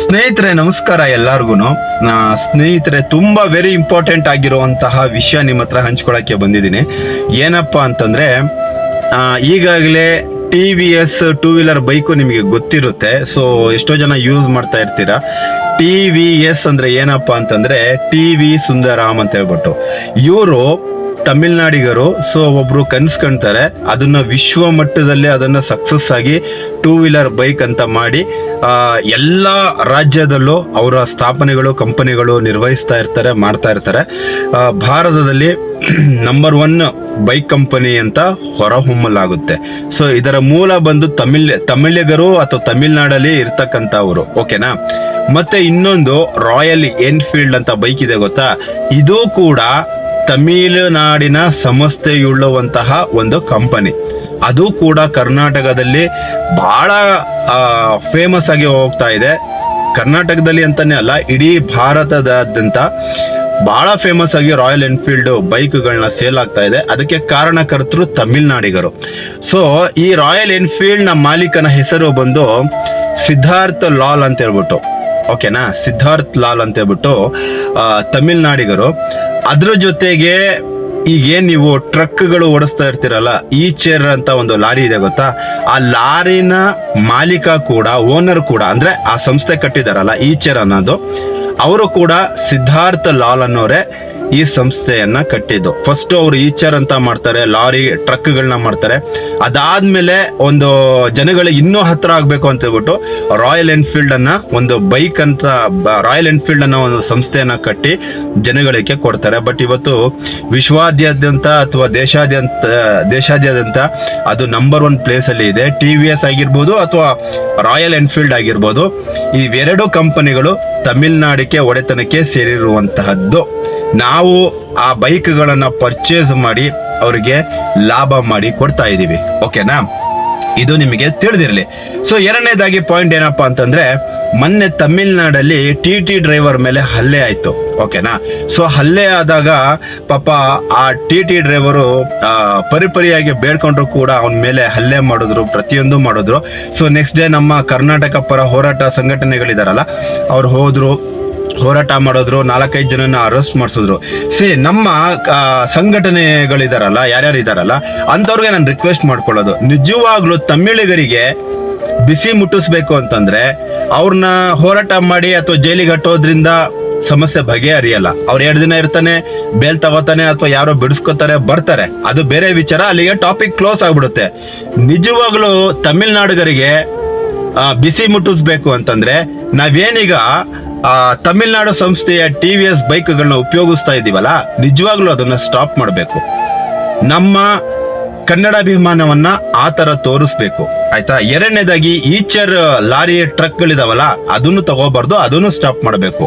ಸ್ನೇಹಿತರೆ ನಮಸ್ಕಾರ ಎಲ್ಲಾರ್ಗು. ಸ್ನೇಹಿತರೆ ತುಂಬಾ ವೆರಿ ಇಂಪಾರ್ಟೆಂಟ್ ಆಗಿರುವಂತಹ ವಿಷಯ ನಿಮ್ಮ ಹತ್ರ ಹಂಚ್ಕೊಳಕ್ಕೆ ಬಂದಿದ್ದೀನಿ. ಏನಪ್ಪಾ ಅಂತಂದ್ರೆ ಈಗಾಗಲೇ TVS ಟೂ ವೀಲರ್ ಬೈಕು ನಿಮಗೆ ಗೊತ್ತಿರುತ್ತೆ. ಸೊ ಎಷ್ಟೋ ಜನ ಯೂಸ್ ಮಾಡ್ತಾ ಇರ್ತೀರಾ. TVS ಅಂದ್ರೆ ಏನಪ್ಪಾ ಅಂತಂದ್ರೆ TV ಸುಂದರಾಮ್ ಅಂತ ಹೇಳ್ಬಿಟ್ಟು ಇವರು ತಮಿಳ್ನಾಡಿಗರು. ಸೊ ಒಬ್ರು ಕನ್ಸ್ ಕಾಣ್ತಾರೆ, ಅದನ್ನ ವಿಶ್ವ ಮಟ್ಟದಲ್ಲಿ ಅದನ್ನ ಸಕ್ಸಸ್ ಆಗಿ ಟೂ ವೀಲರ್ ಬೈಕ್ ಅಂತ ಮಾಡಿ ಎಲ್ಲ ರಾಜ್ಯದಲ್ಲೂ ಅವರ ಸ್ಥಾಪನೆಗಳು ಕಂಪನಿಗಳು ನಿರ್ವಹಿಸ್ತಾ ಇರ್ತಾರೆ, ಮಾಡ್ತಾ ಇರ್ತಾರೆ. ಭಾರತದಲ್ಲಿ ನಂಬರ್ 1 ಬೈಕ್ ಕಂಪನಿ ಅಂತ ಹೊರಹೊಮ್ಮಲಾಗುತ್ತೆ. ಸೊ ಇದರ ಮೂಲ ಬಂದು ತಮಿಳಿಗರು ಅಥವಾ ತಮಿಳ್ನಾಡಲ್ಲಿ ಇರ್ತಕ್ಕಂಥವ್ರು, ಓಕೆನಾ. ಮತ್ತೆ ಇನ್ನೊಂದು ರಾಯಲ್ ಎನ್ಫೀಲ್ಡ್ ಅಂತ ಬೈಕ್ ಇದೆ ಗೊತ್ತಾ, ಇದು ಕೂಡ ತಮಿಳುನಾಡಿನ ಸಂಸ್ಥೆಯುಳ್ಳುವಂತಹ ಒಂದು ಕಂಪನಿ. ಅದು ಕೂಡ ಕರ್ನಾಟಕದಲ್ಲಿ ಬಹಳ ಫೇಮಸ್ ಆಗಿ ಹೋಗ್ತಾ ಇದೆ. ಕರ್ನಾಟಕದಲ್ಲಿ ಅಂತಾನೆ ಅಲ್ಲ, ಇಡೀ ಭಾರತದಾದ್ಯಂತ ಬಹಳ ಫೇಮಸ್ ಆಗಿ ರಾಯಲ್ ಎನ್ಫೀಲ್ಡ್ ಬೈಕ್ಗಳನ್ನ ಸೇಲ್ ಆಗ್ತಾ ಇದೆ. ಅದಕ್ಕೆ ಕಾರಣಕರ್ತರು ತಮಿಳ್ನಾಡಿಗರು. ಸೊ ಈ ರಾಯಲ್ ಎನ್ಫೀಲ್ಡ್ ನ ಮಾಲೀಕನ ಹೆಸರು ಬಂದು ಸಿದ್ಧಾರ್ಥ್ ಲಾಲ್ ಅಂತ ಹೇಳ್ಬಿಟ್ಟು, ಓಕೆನಾ, ಸಿದ್ಧಾರ್ಥ್ ಲಾಲ್ ಅಂತ ಹೇಳ್ಬಿಟ್ಟು ತಮಿಳ್ನಾಡಿಗರು. ಅದ್ರ ಜೊತೆಗೆ ಈಗೇನ್ ನೀವು ಟ್ರಕ್ಗಳು ಓಡಿಸ್ತಾ ಇರ್ತೀರಲ್ಲ, ಈಚರ್ ಅಂತ ಒಂದು ಲಾರಿ ಇದೆ ಗೊತ್ತಾ, ಆ ಲಾರಿನ ಮಾಲೀಕ ಕೂಡ, ಓನರ್ ಕೂಡ, ಅಂದ್ರೆ ಆ ಸಂಸ್ಥೆ ಕಟ್ಟಿದಾರಲ್ಲ ಈಚರ್ ಅನ್ನೋದು, ಅವರು ಕೂಡ ಸಿದ್ಧಾರ್ಥ್ ಲಾಲ್ ಅನ್ನೋರೆ ಈ ಸಂಸ್ಥೆಯನ್ನ ಕಟ್ಟಿದ್ದು. ಫಸ್ಟ್ ಅವರು ಈಚರ್ ಅಂತ ಮಾಡ್ತಾರೆ, ಲಾರಿ ಟ್ರಕ್ಗಳನ್ನ ಮಾಡ್ತಾರೆ. ಅದಾದ್ಮೇಲೆ ಒಂದು ಜನಗಳಿಗೆ ಇನ್ನೂ ಹತ್ರ ಆಗ್ಬೇಕು ಅಂತ ಹೇಳ್ಬಿಟ್ಟು ರಾಯಲ್ ಎನ್ಫೀಲ್ಡ್ ಅನ್ನ ಒಂದು ಬೈಕ್ ಅಂತ, ರಾಯಲ್ ಎನ್ಫೀಲ್ಡ್ ಅನ್ನೋ ಒಂದು ಸಂಸ್ಥೆಯನ್ನ ಕಟ್ಟಿ ಜನಗಳಿಗೆ ಕೊಡ್ತಾರೆ. ಬಟ್ ಇವತ್ತು ವಿಶ್ವಾದ್ಯಂತ ಅಥವಾ ದೇಶಾದ್ಯಂತ ಅದು ನಂಬರ್ 1 ಪ್ಲೇಸ್ ಅಲ್ಲಿ ಇದೆ. TVS ಆಗಿರ್ಬೋದು ಅಥವಾ ರಾಯಲ್ ಎನ್ಫೀಲ್ಡ್ ಆಗಿರ್ಬೋದು, ಇವೆರಡು ಕಂಪನಿಗಳು ತಮಿಳ್ನಾಡಿಗೆ ಒಡೆತನಕ್ಕೆ ಸೇರಿರುವಂತಹದ್ದು. ನಾವು ಆ ಬೈಕ್ಗಳನ್ನ ಪರ್ಚೇಸ್ ಮಾಡಿ ಅವರಿಗೆ ಲಾಭ ಮಾಡಿ ಕೊಡ್ತಾ ಇದೀವಿ, ಓಕೆನಾ. ಇದು ನಿಮಗೆ ತಿಳಿದಿರಲಿ. ಸೊ ಎರಡನೇದಾಗಿ ಪಾಯಿಂಟ್ ಏನಪ್ಪಾ ಅಂತಂದ್ರೆ, ಮೊನ್ನೆ ತಮಿಳ್ನಾಡಲ್ಲಿ TT ಡ್ರೈವರ್ ಮೇಲೆ ಹಲ್ಲೆ ಆಯ್ತು, ಓಕೆನಾ. ಸೊ ಹಲ್ಲೆ ಆದಾಗ ಪಾಪ ಆ TT ಡ್ರೈವರು ಪರಿಪರಿಯಾಗಿ ಬೇಡ್ಕೊಂಡ್ರು ಕೂಡ ಅವನ ಮೇಲೆ ಹಲ್ಲೆ ಮಾಡಿದ್ರು, ಪ್ರತಿಯೊಂದು ಮಾಡಿದ್ರು. ಸೊ ನೆಕ್ಸ್ಟ್ ಡೇ ನಮ್ಮ ಕರ್ನಾಟಕ ಪರ ಹೋರಾಟ ಸಂಘಟನೆಗಳಿದಾರಲ್ಲ, ಅವ್ರು ಹೋದ್ರು, ಹೋರಾಟ ಮಾಡಿದ್ರು, 4-5 ಜನನ ಅರೆಸ್ಟ್ ಮಾಡಿಸಿದ್ರು. ನಮ್ಮ ಸಂಘಟನೆಗಳಿದಾರಲ್ಲ, ಯಾರ್ಯಾರು ಇದಾರಲ್ಲ ಅಂತವ್ರಿಗೆ ನಾನು ರಿಕ್ವೆಸ್ಟ್ ಮಾಡ್ಕೊಳ್ಳೋದು, ನಿಜವಾಗ್ಲೂ ತಮಿಳಿಗರಿಗೆ ಬಿಸಿ ಮುಟ್ಟಿಸ್ಬೇಕು ಅಂತಂದ್ರೆ ಅವ್ರನ್ನ ಹೋರಾಟ ಮಾಡಿ ಅಥವಾ ಜೈಲಿಗೆ ಹಟ್ಟೋದ್ರಿಂದ ಸಮಸ್ಯೆ ಬಗೆಹರಿಯಲ್ಲ. ಅವ್ರು 2 ದಿನ ಇರ್ತಾನೆ, ಬೇಲ್ ತಗೋತಾನೆ, ಅಥವಾ ಯಾರೋ ಬಿಡಿಸ್ಕೊತಾರೆ, ಬರ್ತಾರೆ, ಅದು ಬೇರೆ ವಿಚಾರ. ಅಲ್ಲಿಗೆ ಟಾಪಿಕ್ ಕ್ಲೋಸ್ ಆಗ್ಬಿಡುತ್ತೆ. ನಿಜವಾಗ್ಲೂ ತಮಿಳ್ನಾಡಿಗರಿಗೆ ಬಿಸಿ ಮುಟ್ಟಿಸ್ಬೇಕು ಅಂತಂದ್ರೆ ನಾವೇನೀಗ ತಮಿಳ್ನಾಡು ಸಂಸ್ಥೆಯ TVS ಬೈಕ್ಗಳನ್ನ ಉಪಯೋಗಿಸ್ತಾ ಇದೀವಲ್ಲ, ನಿಜವಾಗ್ಲೂ ಅದನ್ನ ಸ್ಟಾಪ್ ಮಾಡಬೇಕು. ನಮ್ಮ ಕನ್ನಡಾಭಿಮಾನವನ್ನ ಆ ತರ ತೋರಿಸ್ಬೇಕು, ಆಯ್ತಾ. ಎರಡನೇದಾಗಿ ಈಚರ್ ಲಾರಿ ಟ್ರಕ್ಗಳಿದಾವಲ್ಲ, ಅದನ್ನು ತಗೋಬಾರ್ದು, ಅದನ್ನು ಸ್ಟಾಪ್ ಮಾಡಬೇಕು.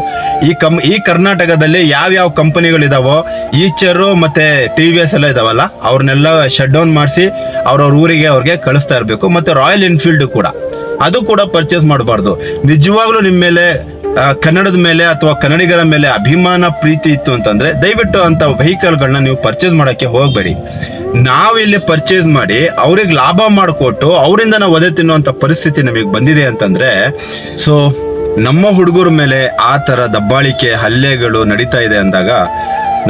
ಈ ಕರ್ನಾಟಕದಲ್ಲಿ ಯಾವ್ಯಾವ ಕಂಪನಿಗಳಿದಾವೋ, ಈಚರು ಮತ್ತೆ TVS ಎಲ್ಲ ಇದಾವಲ್ಲ, ಅವ್ರನ್ನೆಲ್ಲ ಶಟ್ ಡೌನ್ ಮಾಡಿಸಿ ಅವ್ರವ್ರ ಊರಿಗೆ ಅವ್ರಿಗೆ ಕಳಿಸ್ತಾ ಇರಬೇಕು. ಮತ್ತೆ ರಾಯಲ್ ಎನ್ಫೀಲ್ಡ್ ಕೂಡ, ಅದು ಕೂಡ ಪರ್ಚೇಸ್ ಮಾಡಬಾರ್ದು. ನಿಜವಾಗ್ಲೂ ನಿಮ್ಮ ಮೇಲೆ, ಕನ್ನಡದ ಮೇಲೆ ಅಥವಾ ಕನ್ನಡಿಗರ ಮೇಲೆ ಅಭಿಮಾನ ಪ್ರೀತಿ ಇತ್ತು ಅಂತಂದ್ರೆ ದಯವಿಟ್ಟು ಅಂತ ವೆಹಿಕಲ್ಗಳನ್ನ ನೀವು ಪರ್ಚೇಸ್ ಮಾಡಕ್ಕೆ ಹೋಗ್ಬೇಡಿ. ನಾವಿಲ್ಲಿ ಪರ್ಚೇಸ್ ಮಾಡಿ ಅವ್ರಿಗೆ ಲಾಭ ಮಾಡಿಕೊಟ್ಟು ಅವರಿಂದ ನಾವು ಒದೆ ತಿನ್ನುವಂತ ಪರಿಸ್ಥಿತಿ ನಮಗೆ ಬಂದಿದೆ ಅಂತಂದ್ರೆ, ಸೊ ನಮ್ಮ ಹುಡುಗರ ಮೇಲೆ ಆ ತರ ದಬ್ಬಾಳಿಕೆ ಹಲ್ಲೆಗಳು ನಡೀತಾ ಇದೆ ಅಂದಾಗ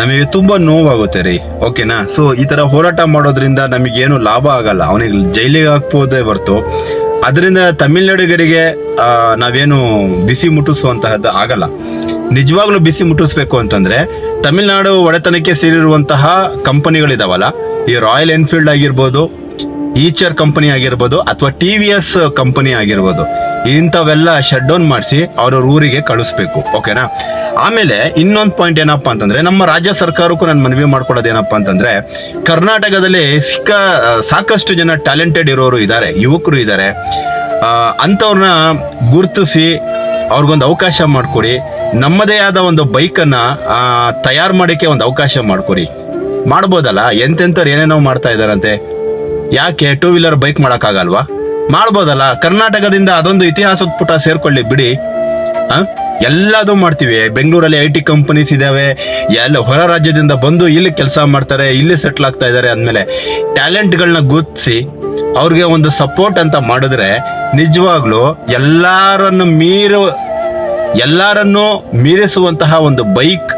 ನಮಗೆ ತುಂಬಾ ನೋವಾಗುತ್ತೆ ರೀ, ಓಕೆನಾ. ಸೊ ಈ ತರ ಹೋರಾಟ ಮಾಡೋದ್ರಿಂದ ನಮಗೇನು ಲಾಭ ಆಗಲ್ಲ, ಅವನಿಗೆ ಜೈಲಿಗೆ ಹಾಕ್ಬೋದೇ ಹೊರತು ಅದರಿಂದ ತಮಿಳ್ನಾಡಿಗರಿಗೆ ನಾವೇನು ಬಿಸಿ ಮುಟ್ಟಿಸುವಂತಹದ್ದು ಆಗಲ್ಲ. ನಿಜವಾಗ್ಲೂ ಬಿಸಿ ಮುಟ್ಟಿಸ್ಬೇಕು ಅಂತಂದ್ರೆ ತಮಿಳ್ನಾಡು ಒಡೆತನಕ್ಕೆ ಸೇರಿರುವಂತಹ ಕಂಪನಿಗಳಿದಾವಲ್ಲ, ಈ ರಾಯಲ್ ಎನ್ಫೀಲ್ಡ್ ಆಗಿರ್ಬೋದು, ಈಚರ್ ಕಂಪನಿ ಆಗಿರ್ಬೋದು, ಅಥವಾ TVS ಕಂಪನಿ ಆಗಿರ್ಬೋದು, ಇಂಥವೆಲ್ಲ ಶಟ್ ಡೌನ್ ಮಾಡಿಸಿ ಅವ್ರವ್ರ ಊರಿಗೆ ಕಳಿಸ್ಬೇಕು, ಓಕೆನಾ. ಆಮೇಲೆ ಇನ್ನೊಂದು ಪಾಯಿಂಟ್ ಏನಪ್ಪಾ ಅಂತಂದ್ರೆ, ನಮ್ಮ ರಾಜ್ಯ ಸರ್ಕಾರಕ್ಕೂ ನಾನು ಮನವಿ ಮಾಡ್ಕೊಳ್ಳೋದು ಏನಪ್ಪಾ ಅಂತಂದ್ರೆ, ಕರ್ನಾಟಕದಲ್ಲಿ ಸಾಕಷ್ಟು ಜನ ಟ್ಯಾಲೆಂಟೆಡ್ ಇರೋರು ಇದ್ದಾರೆ, ಯುವಕರು ಇದ್ದಾರೆ. ಅಂಥವ್ರನ್ನ ಗುರುತಿಸಿ ಅವ್ರಿಗೊಂದು ಅವಕಾಶ ಮಾಡಿಕೊಡಿ. ನಮ್ಮದೇ ಆದ ಒಂದು ಬೈಕನ್ನ ತಯಾರು ಮಾಡೋಕ್ಕೆ ಒಂದು ಅವಕಾಶ ಮಾಡಿಕೊಡಿ. ಮಾಡ್ಬೋದಲ್ಲ, ಎಂತೆಂಥವ್ರು ಏನೇನೋ ಮಾಡ್ತಾ ಇದ್ದಾರಂತೆ, ಯಾಕೆ ಟೂ ವೀಲರ್ ಬೈಕ್ ಮಾಡೋಕ್ಕಾಗಲ್ವಾ? ಮಾಡ್ಬೋದಲ್ಲ. ಕರ್ನಾಟಕದಿಂದ ಅದೊಂದು ಇತಿಹಾಸದ ಪುಟ ಸೇರ್ಕೊಳ್ಳಿ ಬಿಡಿ. ಎಲ್ಲದೂ ಮಾಡ್ತೀವಿ. ಬೆಂಗಳೂರಲ್ಲಿ IT ಕಂಪನೀಸ್ ಇದಾವೆ, ಎಲ್ಲ ಹೊರ ರಾಜ್ಯದಿಂದ ಬಂದು ಇಲ್ಲಿ ಕೆಲಸ ಮಾಡ್ತಾರೆ, ಇಲ್ಲಿ ಸೆಟ್ಲ್ ಆಗ್ತಾ ಇದ್ದಾರೆ. ಅಂದಮೇಲೆ ಟ್ಯಾಲೆಂಟ್ಗಳನ್ನ ಗುರುತಿಸಿ ಅವ್ರಿಗೆ ಒಂದು ಸಪೋರ್ಟ್ ಅಂತ ಮಾಡಿದ್ರೆ ನಿಜವಾಗ್ಲೂ ಎಲ್ಲರನ್ನು ಎಲ್ಲರನ್ನೂ ಮೀರಿಸುವಂತಹ ಒಂದು ಬೈಕ್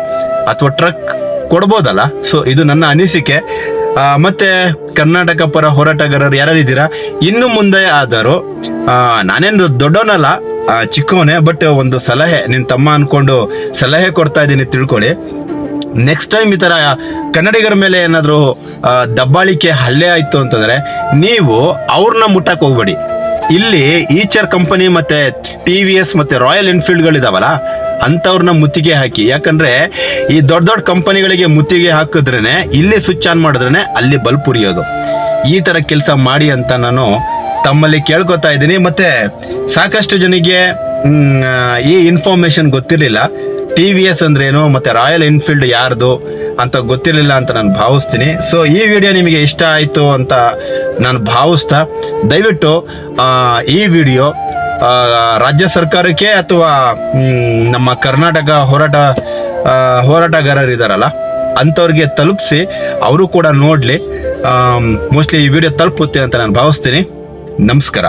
ಅಥವಾ ಟ್ರಕ್ ಕೊಡ್ಬೋದಲ್ಲ. ಸೊ ಇದು ನನ್ನ ಅನಿಸಿಕೆ. ಮತ್ತೆ ಕರ್ನಾಟಕ ಪರ ಹೋರಾಟಗಾರರು ಯಾರಿದ್ದೀರಾ, ಇನ್ನು ಮುಂದೆ ಆದರೂ ನಾನೇನು ದೊಡ್ಡವನಲ್ಲ, ಚಿಕ್ಕವನೇ, ಬಟ್ ಒಂದು ಸಲಹೆ, ನಿನ್ನ ತಮ್ಮ ಅನ್ಕೊಂಡು ಸಲಹೆ ಕೊಡ್ತಾ ಇದ್ದೀನಿ, ತಿಳ್ಕೊಳ್ಳಿ. ನೆಕ್ಸ್ಟ್ ಟೈಮ್ ಈ ಥರ ಕನ್ನಡಿಗರ ಮೇಲೆ ಏನಾದರೂ ದಬ್ಬಾಳಿಕೆ ಹಲ್ಲೆ ಆಯಿತು ಅಂತಂದರೆ ನೀವು ಅವ್ರನ್ನ ಮುಟ್ಟಕ್ಕೆ ಹೋಗ್ಬೇಡಿ. ಇಲ್ಲಿ ಈಚರ್ ಕಂಪನಿ ಮತ್ತು TVS ಮತ್ತು ರಾಯಲ್ ಎನ್ಫೀಲ್ಡ್ಗಳಿದಾವಲ್ಲ, ಅಂಥವ್ರನ್ನ ಮುತ್ತಿಗೆ ಹಾಕಿ. ಯಾಕಂದರೆ ಈ ದೊಡ್ಡ ದೊಡ್ಡ ಕಂಪನಿಗಳಿಗೆ ಮುತ್ತಿಗೆ ಹಾಕಿದ್ರೇ ಇಲ್ಲಿ ಸ್ವಿಚ್ ಆನ್ ಮಾಡಿದ್ರೇ ಅಲ್ಲಿ ಬಲ್ಬ್ ಉರಿಯೋದು. ಈ ಥರ ಕೆಲಸ ಮಾಡಿ ಅಂತ ನಾನು ತಮ್ಮಲ್ಲಿ ಕೇಳ್ಕೊತಾ ಇದ್ದೀನಿ. ಮತ್ತು ಸಾಕಷ್ಟು ಜನಕ್ಕೆ ಈ ಇನ್ಫಾರ್ಮೇಷನ್ ಗೊತ್ತಿರಲಿಲ್ಲ, TVS ಅಂದ್ರೇನು ಮತ್ತು ರಾಯಲ್ ಎನ್ಫೀಲ್ಡ್ ಯಾರ್ದು ಅಂತ ಗೊತ್ತಿರಲಿಲ್ಲ ಅಂತ ನಾನು ಭಾವಿಸ್ತೀನಿ. ಸೊ ಈ ವಿಡಿಯೋ ನಿಮಗೆ ಇಷ್ಟ ಆಯಿತು ಅಂತ ನಾನು ಭಾವಿಸ್ತಾ, ದಯವಿಟ್ಟು ಈ ವಿಡಿಯೋ ರಾಜ್ಯ ಸರ್ಕಾರಕ್ಕೆ ಅಥವಾ ನಮ್ಮ ಕರ್ನಾಟಕ ಹೋರಾಟಗಾರರಿದ್ದಾರಲ್ಲ ಅಂಥವ್ರಿಗೆ ತಲುಪಿಸಿ, ಅವರು ಕೂಡ ನೋಡಲಿ. ಮೋಸ್ಟ್ಲಿ ಈ ವಿಡಿಯೋ ತಲುಪುತ್ತೆ ಅಂತ ನಾನು ಭಾವಿಸ್ತೀನಿ. ನಮಸ್ಕಾರ.